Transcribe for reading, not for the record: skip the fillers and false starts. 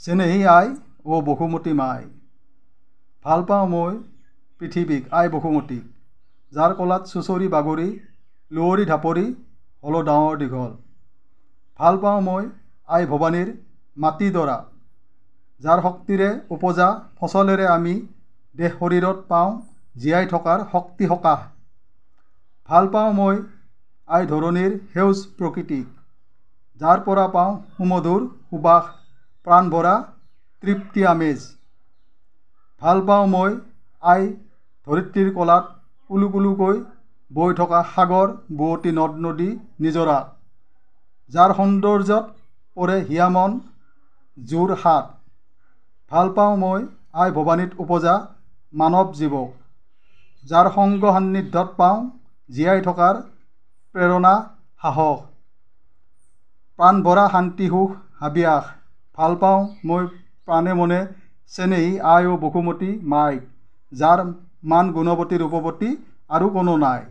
চেনেহী I O বসুমতী মাই। ভাল পাওঁ মই পৃথিৱীক আই বসুমতীক, যাৰ কলাত চুচৰি বাগৰি লুৱৰি ঢাপৰি হলো ডাঙৰ দীঘল। ভাল পাওঁ মই আই ভৱানীৰ মাটিডৰা, যাৰ শক্তিৰে উপজা ফচলেৰে আমি দেহ শৰীৰত পাওঁ জীয়াই থকাৰ শক্তি সকাহ। ভাল পাওঁ মই আই ধৰণীৰ সেউজ প্ৰকৃতিক, যাৰ পৰা পাওঁ সুমধুৰ সুবাস প্ৰাণ ভৰা তৃপ্তি আমেজ। ভাল পাওঁ মই আই ধৰিত্ৰীৰ কলাত কুলু কুলুকৈ বৈ থকা সাগৰ বুৱতী নদ নদী নিজৰা, যাৰ সৌন্দৰ্যত পৰে হিয়ামন যোৰহাট। ভাল পাওঁ মই আই ভৱানীত উপজা মানৱ জীৱক, যাৰ সংগ সান্নিধ্যত পাওঁ জীয়াই থকাৰ প্ৰেৰণা সাহস প্ৰাণ ভৰা শান্তি সুখ হাবিয়াস। ভাল পাওঁ মই প্ৰাণে মনে চেনেহী আই ও বসুমতী মাইক, যাৰ মান গুণৱতী ৰূপৱতী আৰু কোনো নাই।